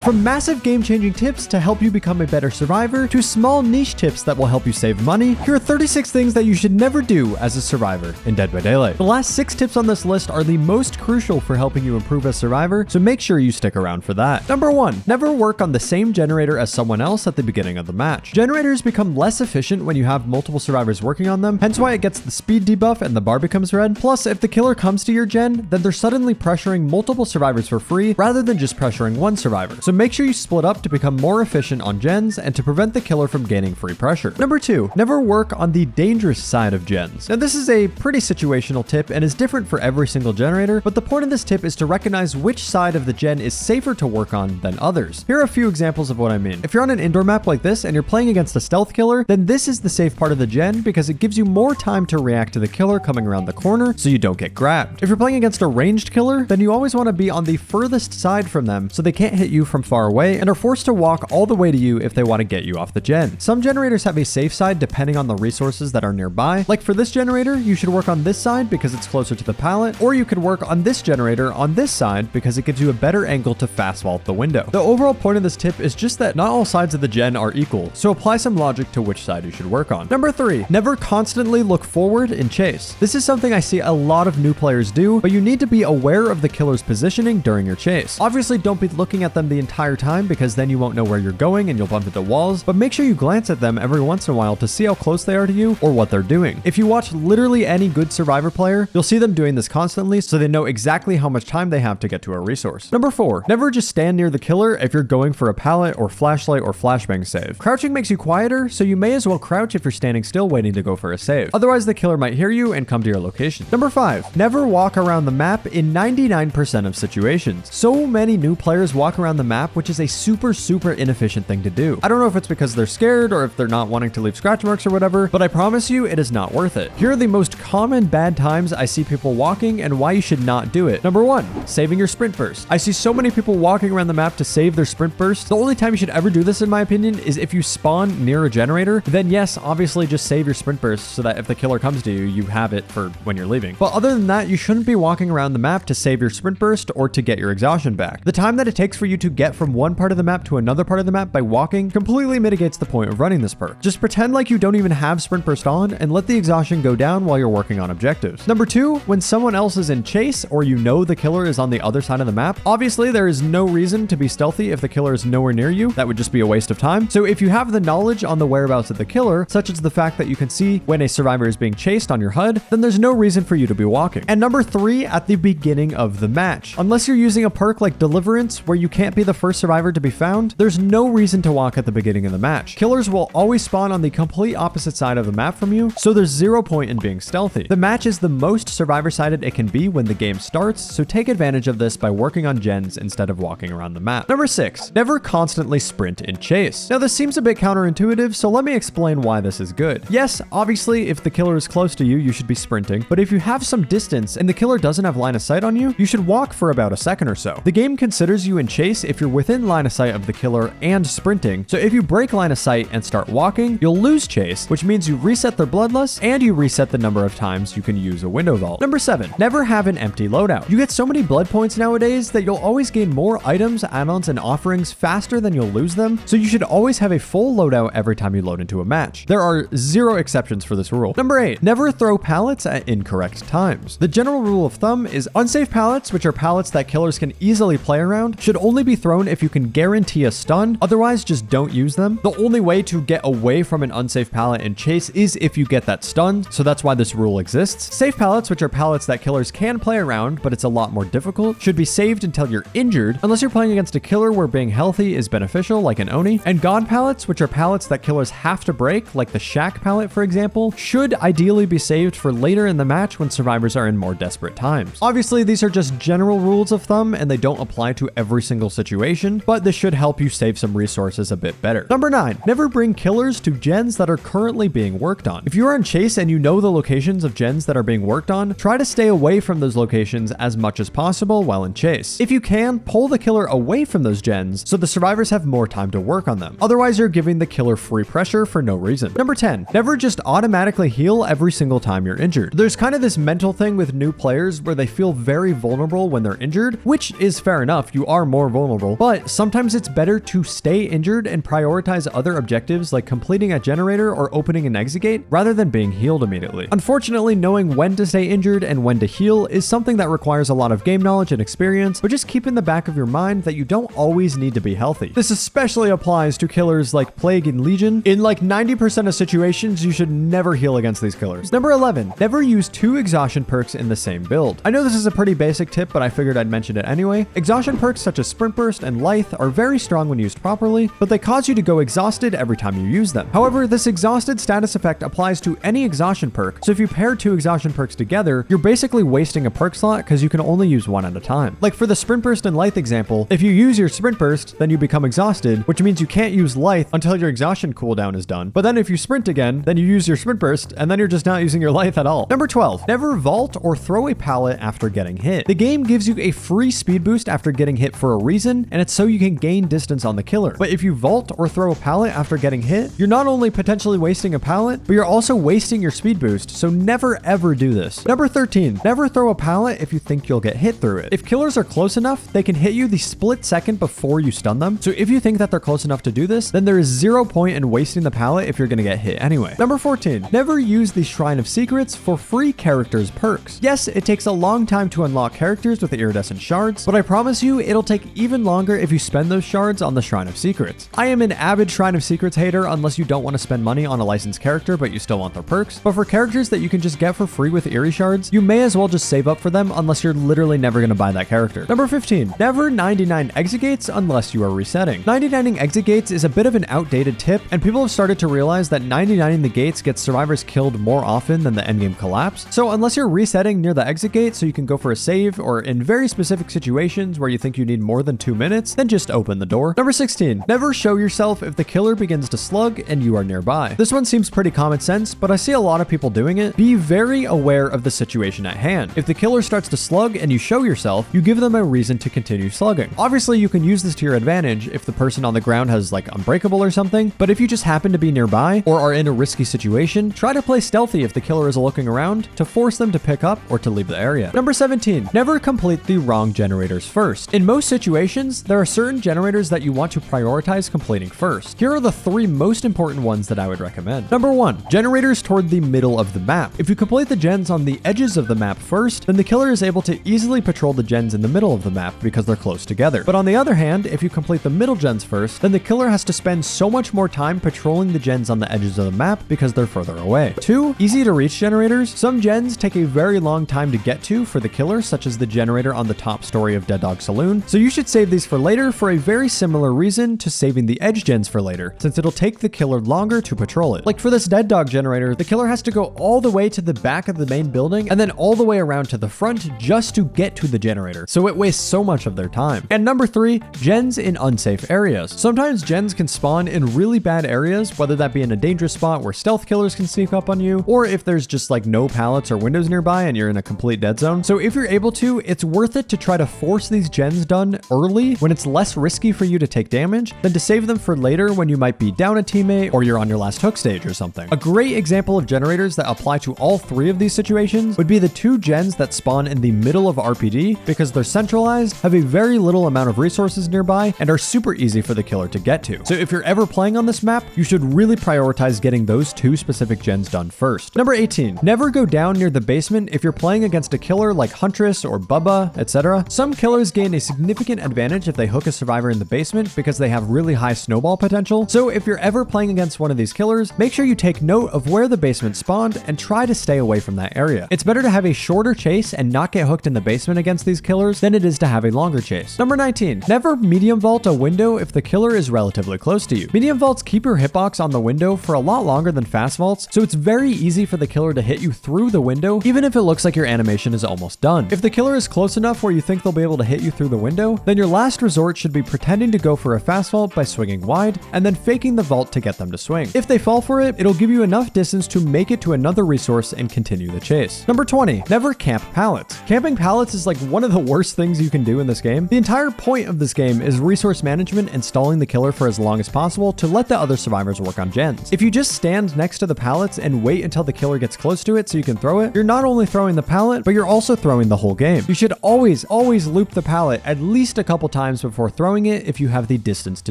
From massive game-changing tips to help you become a better survivor, to small niche tips that will help you save money, here are 36 things that you should never do as a survivor in Dead by Daylight. The last 6 tips on this list are the most crucial for helping you improve as survivor, so make sure you stick around for that. Number 1, never work on the same generator as someone else at the beginning of the match. Generators become less efficient when you have multiple survivors working on them, hence why it gets the speed debuff and the bar becomes red. Plus, if the killer comes to your gen, then they're suddenly pressuring multiple survivors for free rather than just pressuring one survivor. So make sure you split up to become more efficient on gens and to prevent the killer from gaining free pressure. Number 2, never work on the dangerous side of gens. Now this is a pretty situational tip and is different for every single generator, but the point of this tip is to recognize which side of the gen is safer to work on than others. Here are a few examples of what I mean. If you're on an indoor map like this and you're playing against a stealth killer, then this is the safe part of the gen because it gives you more time to react to the killer coming around the corner so you don't get grabbed. If you're playing against a ranged killer, then you always want to be on the furthest side from them so they can't hit you from far away and are forced to walk all the way to you if they want to get you off the gen. Some generators have a safe side depending on the resources that are nearby. Like for this generator, you should work on this side because it's closer to the pallet, or you could work on this generator on this side because it gives you a better angle to fast vault the window. The overall point of this tip is just that not all sides of the gen are equal, so apply some logic to which side you should work on. Number 3, never constantly look forward in chase. This is something I see a lot of new players do, but you need to be aware of the killer's positioning during your chase. Obviously, don't be looking at them the entire time because then you won't know where you're going and you'll bump into walls, but make sure you glance at them every once in a while to see how close they are to you or what they're doing. If you watch literally any good survivor player, you'll see them doing this constantly so they know exactly how much time they have to get to a resource. Number 4, never just stand near the killer if you're going for a pallet or flashlight or flashbang save. Crouching makes you quieter, so you may as well crouch if you're standing still waiting to go for a save. Otherwise, the killer might hear you and come to your location. Number 5, never walk around the map in 99% of situations. So many new players walk around the map, which is a super inefficient thing to do. I don't know if it's because they're scared or if they're not wanting to leave scratch marks or whatever, but I promise you it is not worth it. Here are the most common bad times I see people walking and why you should not do it. Number 1, saving your sprint burst. I see so many people walking around the map to save their sprint burst. The only time you should ever do this, in my opinion, is if you spawn near a generator. Then yes, obviously just save your sprint burst so that if the killer comes to you, you have it for when you're leaving. But other than that, you shouldn't be walking around the map to save your sprint burst or to get your exhaustion back. The time that it takes for you to get from one part of the map to another part of the map by walking completely mitigates the point of running this perk. Just pretend like you don't even have sprint burst on and let the exhaustion go down while you're working on objectives. Number 2, when someone else is in chase or you know the killer is on the other side of the map, obviously there is no reason to be stealthy if the killer is nowhere near you. That would just be a waste of time. So if you have the knowledge on the whereabouts of the killer, such as the fact that you can see when a survivor is being chased on your HUD, then there's no reason for you to be walking. And number 3, at the beginning of the match. Unless you're using a perk like Deliverance where you can't be the first survivor to be found, there's no reason to walk at the beginning of the match. Killers will always spawn on the complete opposite side of the map from you, so there's zero point in being stealthy. The match is the most survivor-sided it can be when the game starts, so take advantage of this by working on gens instead of walking around the map. Number 6, never constantly sprint in chase. Now this seems a bit counterintuitive, so let me explain why this is good. Yes, obviously if the killer is close to you, you should be sprinting, but if you have some distance and the killer doesn't have line of sight on you, you should walk for about a second or so. The game considers you in chase if you're within line of sight of the killer and sprinting, so if you break line of sight and start walking, you'll lose chase, which means you reset their bloodlust and you reset the number of times you can use a window vault. Number 7, never have an empty loadout. You get so many blood points nowadays that you'll always gain more items, add-ons, and offerings faster than you'll lose them, so you should always have a full loadout every time you load into a match. There are 0 exceptions for this rule. Number 8, never throw pallets at incorrect times. The general rule of thumb is unsafe pallets, which are pallets that killers can easily play around, should only be thrown if you can guarantee a stun, otherwise just don't use them. The only way to get away from an unsafe pallet in chase is if you get that stun, so that's why this rule exists. Safe pallets, which are pallets that killers can play around, but it's a lot more difficult, should be saved until you're injured, unless you're playing against a killer where being healthy is beneficial, like an Oni. And God pallets, which are pallets that killers have to break, like the Shack pallet, for example, should ideally be saved for later in the match when survivors are in more desperate times. Obviously, these are just general rules of thumb and they don't apply to every single situation, but this should help you save some resources a bit better. Number 9, never bring killers to gens that are currently being worked on. If you are in chase and you know the locations of gens that are being worked on, try to stay away from those locations as much as possible while in chase. If you can, pull the killer away from those gens so the survivors have more time to work on them. Otherwise, you're giving the killer free pressure for no reason. Number 10, never just automatically heal every single time you're injured. There's kind of this mental thing with new players where they feel very vulnerable when they're injured, which is fair enough, you are more vulnerable, but sometimes it's better to stay injured and prioritize other objectives like completing a generator or opening an exit gate rather than being healed immediately. Unfortunately, knowing when to stay injured and when to heal is something that requires a lot of game knowledge and experience, but just keep in the back of your mind that you don't always need to be healthy. This especially applies to killers like Plague and Legion. In like 90% of situations, you should never heal against these killers. Number 11, never use 2 exhaustion perks in the same build. I know this is a pretty basic tip, but I figured I'd mention it anyway. Exhaustion perks such as Sprint Burst and Lithe are very strong when used properly, but they cause you to go exhausted every time you use them. However, this exhausted status effect applies to any exhaustion perk, so if you pair 2 exhaustion perks together, you're basically wasting a perk slot because you can only use one at a time. Like for the Sprint Burst and Lithe example, if you use your Sprint Burst, then you become exhausted, which means you can't use Lithe until your exhaustion cooldown is done. But then if you sprint again, then you use your Sprint Burst, and then you're just not using your Lithe at all. Number 12, never vault or throw a pallet after getting hit. The game gives you a free speed boost after getting hit for a reason, and it's so you can gain distance on the killer. But if you vault or throw a pallet after getting hit, you're not only potentially wasting a pallet, but you're also wasting your speed boost, so never ever do this. Number 13, never throw a pallet if you think you'll get hit through it. If killers are close enough, they can hit you the split second before you stun them, so if you think that they're close enough to do this, then there is 0 point in wasting the pallet if you're gonna get hit anyway. Number 14, never use the Shrine of Secrets for free characters perks. Yes, it takes a long time to unlock characters with the iridescent shards, but I promise you it'll take even longer if you spend those shards on the Shrine of Secrets. I am an avid Shrine of Secrets hater unless you don't want to spend money on a licensed character but you still want their perks, but for characters that you can just get for free with Eerie shards, you may as well just save up for them unless you're literally never going to buy that character. Number 15, never 99 exit gates unless you are resetting. 99ing exit gates is a bit of an outdated tip, and people have started to realize that 99ing the gates gets survivors killed more often than the endgame collapse. So unless you're resetting near the exit gate so you can go for a save, or in very specific situations where you think you need more than 2 minutes, then just open the door. Number 16, never show yourself if the killer begins to slug and you are nearby. This one seems pretty common sense, but I see a lot of people doing it. Be very aware of the situation at hand. If the killer starts to slug and you show yourself, you give them a reason to continue slugging. Obviously, you can use this to your advantage if the person on the ground has like Unbreakable or something, but if you just happen to be nearby or are in a risky situation, try to play stealthy if the killer is looking around to force them to pick up or to leave the area. Number 17, never complete the wrong generators first. In most situations, there are certain generators that you want to prioritize completing first. Here are the 3 most important ones that I would recommend. Number 1, generators toward the middle of the map. If you complete the gens on the edges of the map first, then the killer is able to easily patrol the gens in the middle of the map because they're close together. But on the other hand, if you complete the middle gens first, then the killer has to spend so much more time patrolling the gens on the edges of the map because they're further away. 2, easy to reach generators. Some gens take a very long time to get to for the killer, such as the generator on the top story of Dead Dog Saloon, so you should save these for later for a very similar reason to saving the edge gens for later, since it'll take the killer longer to patrol it. Like for this Dead Dog generator, the killer has to go all the way to the back of the main building and then all the way around to the front just to get to the generator, so it wastes so much of their time. And number 3, gens in unsafe areas. Sometimes gens can spawn in really bad areas, whether that be in a dangerous spot where stealth killers can sneak up on you, or if there's just like no pallets or windows nearby and you're in a complete dead zone. So if you're able to, it's worth it to try to force these gens done early when it's less risky for you to take damage than to save them for later when you might be down a teammate or you're on your last hook stage or something. A great example of generators that apply to all 3 of these situations would be the 2 gens that spawn in the middle of RPD because they're centralized, have a very little amount of resources nearby, and are super easy for the killer to get to. So if you're ever playing on this map, you should really prioritize getting those 2 specific gens done first. Number 18, never go down near the basement if you're playing against a killer like Huntress or Bubba, etc. Some killers gain a significant advantage if they hook a survivor in the basement because they have really high snowball potential. So if you're ever playing against one of these killers, make sure you take note of where the basement spawned and try to stay away from that area. It's better to have a shorter chase and not get hooked in the basement against these killers than it is to have a longer chase. Number 19, never medium vault a window if the killer is relatively close to you. Medium vaults keep your hitbox on the window for a lot longer than fast vaults, so it's very easy for the killer to hit you through the window even if it looks like your animation is almost done. If the killer is close enough where you think they'll be able to hit you through the window, then your last resort should be pretending to go for a fast vault by swinging wide and then faking the vault to get them to swing. If they fall for it, it'll give you enough distance to make it to another resource and continue the chase. Number 20, never camp pallets. Camping pallets is like one of the worst things you can do in this game. The entire point of this game is resource management and stalling the killer for as long as possible to let the other survivors work on gens. If you just stand next to the pallets and wait until the killer gets close to it so you can throw it, you're not only throwing the pallet, but you're also throwing the whole game. You should always loop the pallet at least a couple times times before throwing it if you have the distance to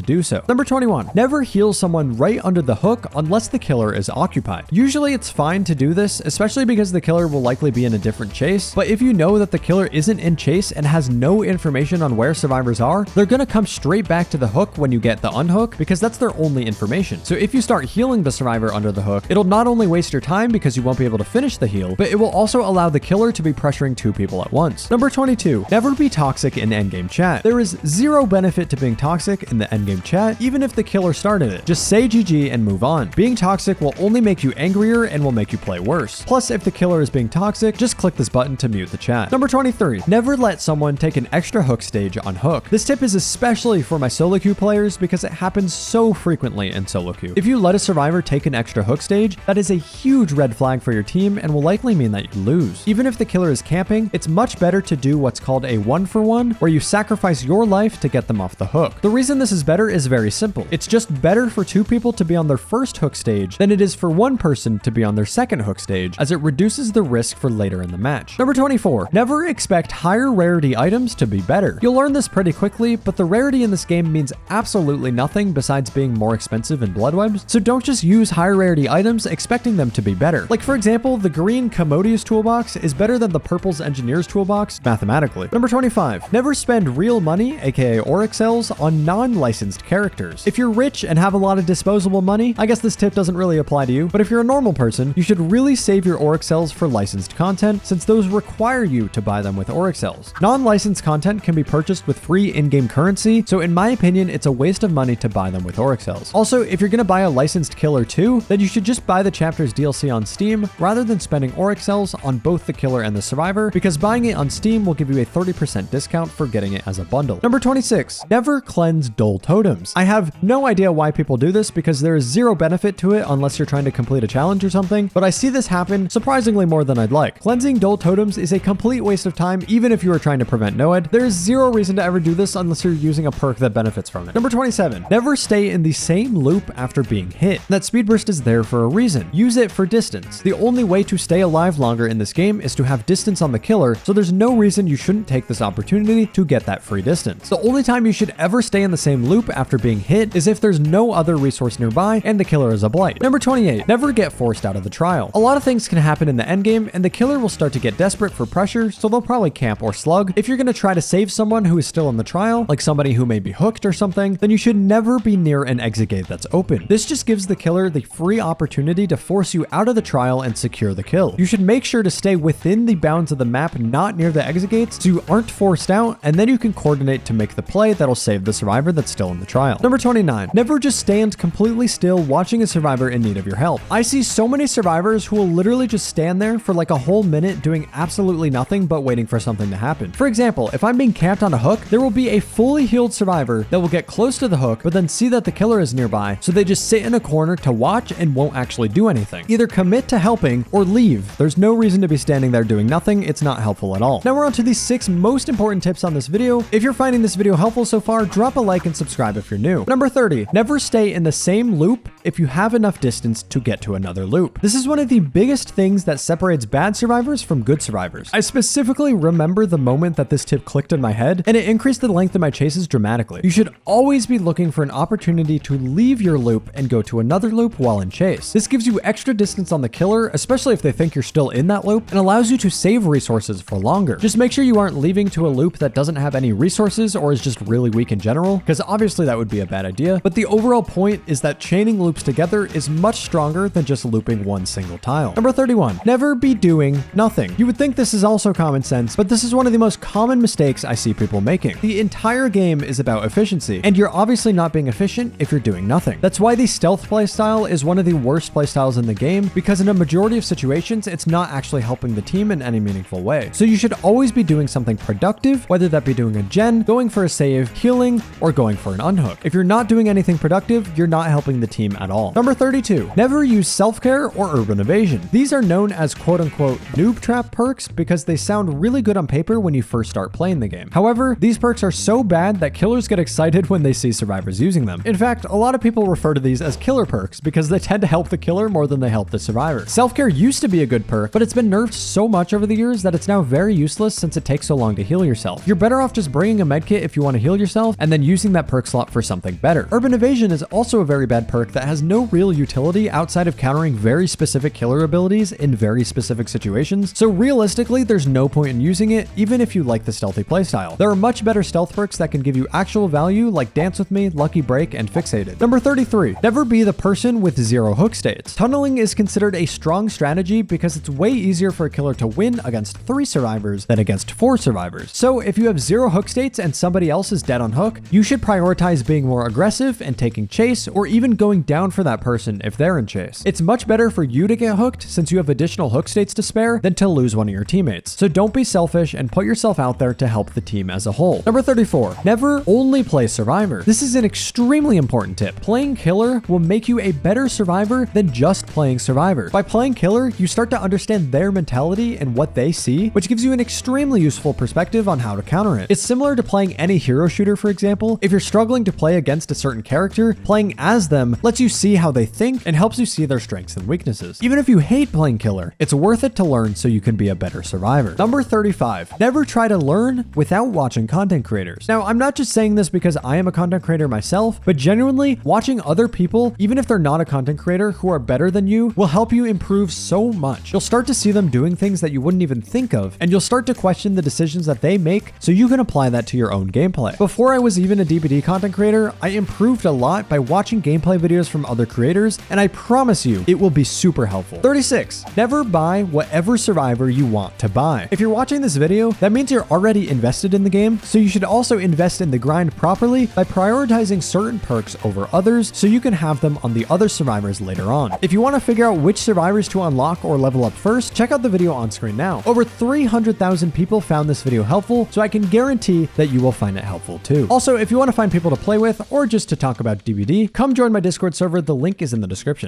do so. Number 21, never heal someone right under the hook unless the killer is occupied. Usually it's fine to do this, especially because the killer will likely be in a different chase, but if you know that the killer isn't in chase and has no information on where survivors are, they're gonna come straight back to the hook when you get the unhook because that's their only information. So if you start healing the survivor under the hook, it'll not only waste your time because you won't be able to finish the heal, but it will also allow the killer to be pressuring two people at once. Number 22, never be toxic in endgame chat. There is zero benefit to being toxic in the endgame chat, even if the killer started it. Just say GG and move on. Being toxic will only make you angrier and will make you play worse. Plus, if the killer is being toxic, just click this button to mute the chat. Number 23, never let someone take an extra hook stage on hook. This tip is especially for my solo queue players because it happens so frequently in solo queue. If you let a survivor take an extra hook stage, that is a huge red flag for your team and will likely mean that you lose. Even if the killer is camping, it's much better to do what's called a 1-for-1, where you sacrifice your life to get them off the hook. The reason this is better is very simple. It's just better for two people to be on their first hook stage than it is for one person to be on their second hook stage, as it reduces the risk for later in the match. Number 24, never expect higher rarity items to be better. You'll learn this pretty quickly, but the rarity in this game means absolutely nothing besides being more expensive in blood webs, so don't just use higher rarity items expecting them to be better. Like for example, the green Commodious toolbox is better than the purple's Engineer's toolbox mathematically. Number 25, never spend real money, aka Oryxels, on non-licensed characters. If you're rich and have a lot of disposable money, I guess this tip doesn't really apply to you, but if you're a normal person, you should really save your Oryxels for licensed content, since those require you to buy them with Oryxels. Non-licensed content can be purchased with free in-game currency, so in my opinion, it's a waste of money to buy them with Oryxels. Also, if you're gonna buy a licensed killer too, then you should just buy the chapter's DLC on Steam, rather than spending Oryxels on both the killer and the survivor, because buying it on Steam will give you a 30% discount for getting it as a bundle. Number 26, never cleanse dull totems. I have no idea why people do this because there is zero benefit to it unless you're trying to complete a challenge or something, but I see this happen surprisingly more than I'd like. Cleansing dull totems is a complete waste of time even if you are trying to prevent Noed. There is zero reason to ever do this unless you're using a perk that benefits from it. Number 27, never stay in the same loop after being hit. That speed burst is there for a reason. Use it for distance. The only way to stay alive longer in this game is to have distance on the killer, so there's no reason you shouldn't take this opportunity to get that free distance. The only time you should ever stay in the same loop after being hit is if there's no other resource nearby and the killer is a blight. Number 28, never get forced out of the trial. A lot of things can happen in the endgame and the killer will start to get desperate for pressure, so they'll probably camp or slug. If you're going to try to save someone who is still in the trial, like somebody who may be hooked or something, then you should never be near an exit gate that's open. This just gives the killer the free opportunity to force you out of the trial and secure the kill. You should make sure to stay within the bounds of the map, not near the exit gates, so you aren't forced out, and then you can coordinate to make the play that'll save the survivor that's still in the trial. Number 29, never just stand completely still watching a survivor in need of your help. I see so many survivors who will literally just stand there for like a whole minute doing absolutely nothing but waiting for something to happen. For example, if I'm being camped on a hook, there will be a fully healed survivor that will get close to the hook, but then see that the killer is nearby, so they just sit in a corner to watch and won't actually do anything. Either commit to helping or leave. There's no reason to be standing there doing nothing. It's not helpful at all. Now we're on to the 6 most important tips on this video. If you're finding this video helpful so far, drop a like and subscribe if you're new. Number 30, never stay in the same loop if you have enough distance to get to another loop. This is one of the biggest things that separates bad survivors from good survivors. I specifically remember the moment that this tip clicked in my head, and it increased the length of my chases dramatically. You should always be looking for an opportunity to leave your loop and go to another loop while in chase. This gives you extra distance on the killer, especially if they think you're still in that loop, and allows you to save resources for longer. Just make sure you aren't leaving to a loop that doesn't have any resources or is just really weak in general, because obviously that would be a bad idea, but the overall point is that chaining loops together is much stronger than just looping one single tile. Number 31, never be doing nothing. You would think this is also common sense, but this is one of the most common mistakes I see people making. The entire game is about efficiency, and you're obviously not being efficient if you're doing nothing. That's why the stealth playstyle is one of the worst playstyles in the game, because in a majority of situations, it's not actually helping the team in any meaningful way. So you should always be doing something productive, whether that be doing a gen, going for a save, healing, or going for an unhook. If you're not doing anything productive, you're not helping the team at all. Number 32, never use self-care or urban evasion. These are known as quote-unquote noob trap perks because they sound really good on paper when you first start playing the game. However, these perks are so bad that killers get excited when they see survivors using them. In fact, a lot of people refer to these as killer perks because they tend to help the killer more than they help the survivor. Self-care used to be a good perk, but it's been nerfed so much over the years that it's now very useless since it takes so long to heal yourself. You're better off just bringing a medkit kit if you want to heal yourself, and then using that perk slot for something better. Urban Evasion is also a very bad perk that has no real utility outside of countering very specific killer abilities in very specific situations, so realistically there's no point in using it even if you like the stealthy playstyle. There are much better stealth perks that can give you actual value like Dance With Me, Lucky Break, and Fixated. Number 33. Never be the person with 0 hook states. Tunneling is considered a strong strategy because it's way easier for a killer to win against 3 survivors than against 4 survivors. So if you have 0 hook states and somebody else is dead on hook, you should prioritize being more aggressive and taking chase, or even going down for that person if they're in chase. It's much better for you to get hooked since you have additional hook states to spare than to lose one of your teammates. So don't be selfish and put yourself out there to help the team as a whole. Number 34. Never only play survivor. This is an extremely important tip. Playing killer will make you a better survivor than just playing survivor. By playing killer, you start to understand their mentality and what they see, which gives you an extremely useful perspective on how to counter it. It's similar to playing any hero shooter, for example. If you're struggling to play against a certain character, playing as them lets you see how they think and helps you see their strengths and weaknesses. Even if you hate playing killer, it's worth it to learn so you can be a better survivor. Number 35. Never try to learn without watching content creators. Now, I'm not just saying this because I am a content creator myself, but genuinely watching other people, even if they're not a content creator, who are better than you, will help you improve so much. You'll start to see them doing things that you wouldn't even think of, and you'll start to question the decisions that they make so you can apply that to your own gameplay. Before I was even a DBD content creator, I improved a lot by watching gameplay videos from other creators, and I promise you, it will be super helpful. 36. Never buy whatever survivor you want to buy. If you're watching this video, that means you're already invested in the game, so you should also invest in the grind properly by prioritizing certain perks over others so you can have them on the other survivors later on. If you want to figure out which survivors to unlock or level up first, check out the video on screen now. Over 300,000 people found this video helpful, so I can guarantee that you will find it helpful too. Also, if you want to find people to play with or just to talk about DBD, come join my Discord server. The link is in the description.